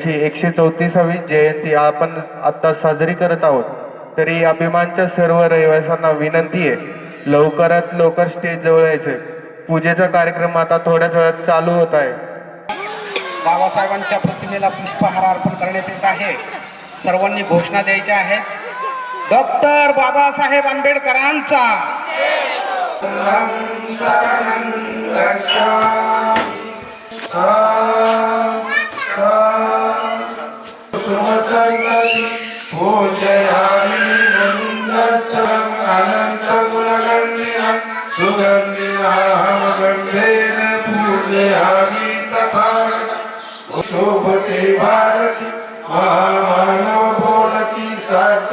यांची 134वी जयंती आपण आता साजरी करत आहोत। तरी अभिमानच्या सर्व रहिवाशांना विनंती आहे, लवकरात लवकर स्टेज जवळ यायचे। पूजेचा कार्यक्रम आता थोड्याच वेळात चालू होत आहे। बाबासाहेबांच्या प्रतिमेला पुष्पहार अर्पण करण्यात येत आहे। सर्वांनी घोषणा द्यायच्या आहेत। डॉक्टर बाबासाहेब आंबेडकरांचा शोभते भारती महामानव बोलती सार्थ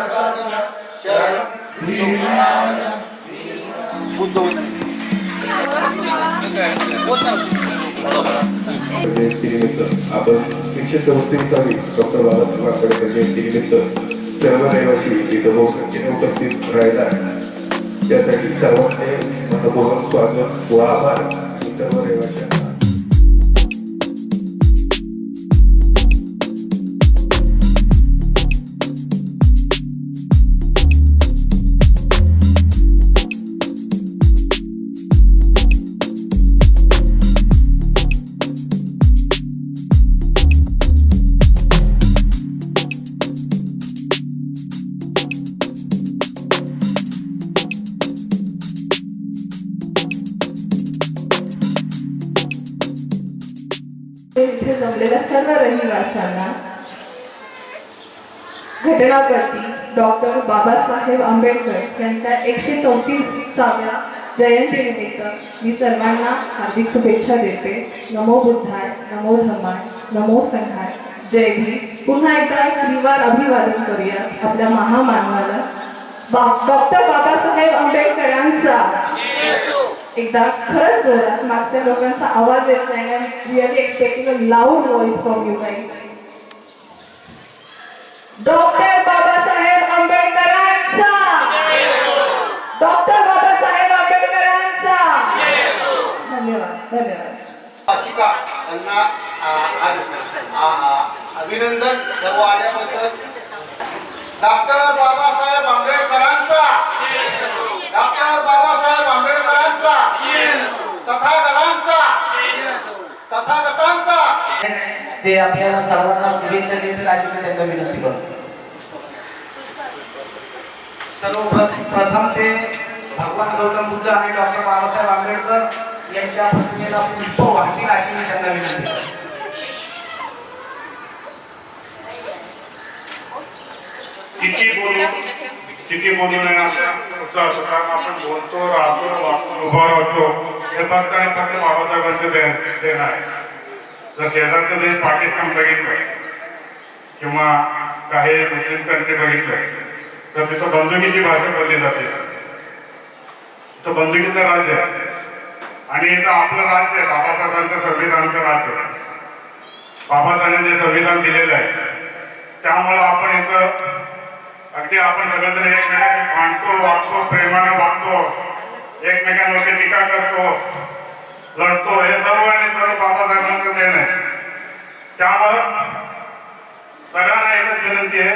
जयंतीनिमित्त आपण 134वी डॉक्टर बाबासाहेब आंबेडकर जयंतीनिमित्त सर्व रहिवासी इथं बहुसंख्येने उपस्थित राहिला आहे। त्यासाठी सर्वांचे मनपूर्वक स्वागत व आभार। सर्व रहिवाशांना इथे जमलेल्या सर्व रहिवाशांना घटनापती डॉक्टर बाबासाहेब आंबेडकर यांच्या 134व्या जयंतीनिमित्त मी सर्वांना हार्दिक शुभेच्छा देते। नमो बुद्धाय, नमो धम्माय, नमो संघाय, जय भीम। पुन्हा एकदा त्रिवार अभिवादन करूया आपल्या महामानवाला डॉक्टर बाबासाहेब आंबेडकरांचा। एकदा खरंच जोरात, मागच्या लोकांचा आवाज येत नाही। Really expecting a loud voice from you guys. Doctor Babasaheb आंबेडकरांचा, डॉक्टर बाबासाहेब आंबेडकरांचा। धन्यवाद धन्यवाद। त्यांना अभिनंदन सर्व आल्याबद्दल। डॉक्टर बाबासाहेब आंबेडकरांचा, डॉक्टर बाबासाहेब आंबेडकरांचा, तथागतांचा। ते आपल्याला सर्वांना शुभेच्छा देतील अशी मी त्यांना विनंती करतो। सर्वप्रथम ते भगवान गौतम बुद्ध आणि डॉक्टर बाबासाहेब आंबेडकर यांच्या प्रतिमेला पुष्प वाहतील अशी मी त्यांना विनंती करतो। किती बोलू नये अशा आपण बोलतो, राहतो, वागतो, उभा राहतो, हे फक्त आणि फक्त बाबासाहेबांचं देण आहे। जर शेजारचा देश पाकिस्तान बघितलं किंवा काही मुस्लिम कंट्री बघितलं तर तिथं बंदुकीची भाषा बोलली जाते, तिथं बंदुकीचं राज्य आहे। आणि इथं आपलं राज्य आहे, बाबासाहेबांचं संविधानाचं राज्य आहे। बाबासाहेबांनी जे संविधान दिलेलं आहे त्यामुळं आपण इथं अगदी आपण सगळेजण एकमेकांशी भांडतो, वागतो, प्रेमाने वागतो, एकमेकांवरती टीका करतो, लढतो, हे सर्व आणि सर्व बाबासाहेबांचं देण आहे। त्यामुळं सगळ्यांना एकच विनंती आहे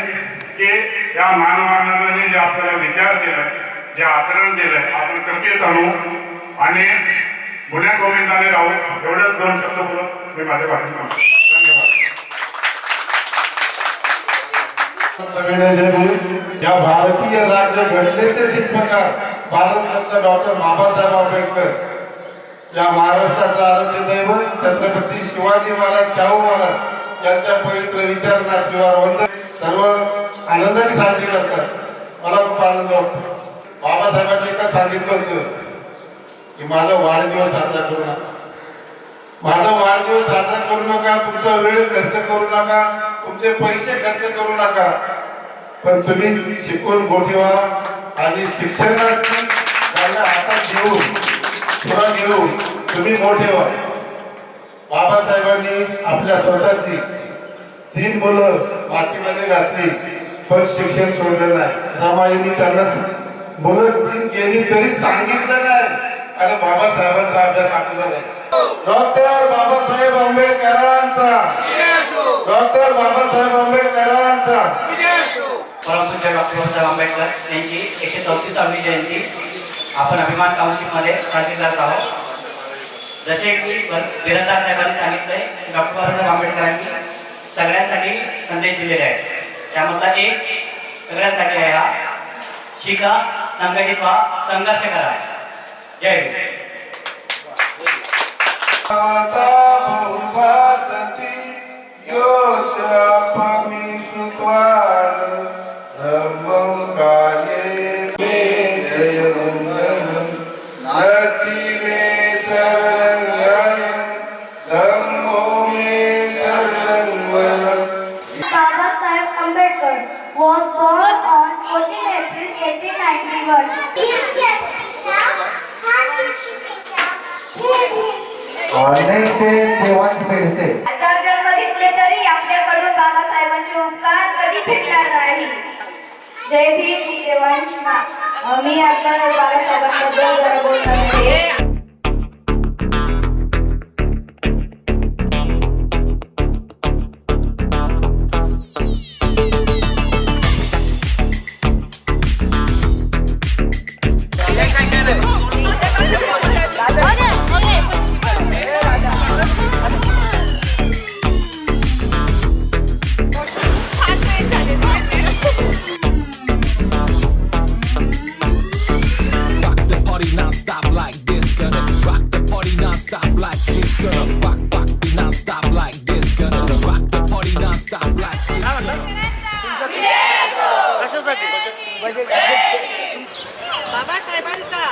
की या मानवाने जे आपल्याला विचार दिलाय, जे आचरण दिलंय, आपण कृतीत आणू आणि गुन्ह्या गोविंदाने राहू। एवढेच 2 शब्द बोलून मी माझ्या भाषण थांबतो। धन्यवाद। या भारतीय राज्य घटनेचे शिल्पकार भारतरत्न डॉक्टर बाबासाहेब आंबेडकर, या महाराष्ट्राचा आराध्य दैवत छत्रपती शिवाजी महाराज, शाहू महाराज यांच्या पवित्र विचारांना त्रिवार वंदन सर्व आनंदाने साजरी करतात। मला खूप आनंद वाटतो। बाबासाहेबांनी एकच सांगितलं होतं की माझा वाढदिवस साजरा करू नका, माझा वाढदिवस साजरा करू नका, तुमचा वेळ खर्च करू नका, तुमचे पैसे खर्च करू नका, पण तुम्ही शिकून मोठे व्हा आणि शिक्षणाची हातात घेऊन थोडा घेऊन तुम्ही मोठे व्हा। बाबासाहेबांनी आपल्या स्वतःची 3 मुलं मातीमध्ये घातली पण शिक्षण सोडलं नाही। रमाईने त्यांना मुलं 3 गेली तरी सांगितलं नाही, कारण बाबासाहेबांचा अभ्यास आपला झालाय। डॉक्टर बाबासाहेब आंबेडकरांचा डॉक्टर बाबासाहेब आंबेडकरांचा परमपूज्य डॉक्टर बाबासाहेब आंबेडकर यांची 134वी जयंती आपण अभिमान काउन्सिलमध्ये साजरी करत आहोत. जसे की बिरंदास साहेबांनी सांगितलंय, डॉक्टर बाबासाहेब आंबेडकरांनी सगळ्यांसाठी संदेश दिलेले आहेत. त्यामधला एक सगळ्यांसाठी आहे हा, शिका, संघटित व्हा, संघर्ष करा. जय हिंद. उपासती योचा पामी सुत्वार धम्मं काले मे जय मंगलम नति मे शरणं धम्मो मे शरणं. Babasaheb Ambedkar was born on 14 April 1891. हजार जन्म घेतले तरी आपल्याकडून बाबासाहेबांचे उपकार कधी भेटणार नाही. जय भीम देवांश. मी आता बाबासाहेबांबद्दल जरा बोलणार आहे. Non-stop like this, gonna rock the party non-stop like this, gonna rock me non-stop like this, gonna rock the party non-stop like this. बाबासाहेबांचा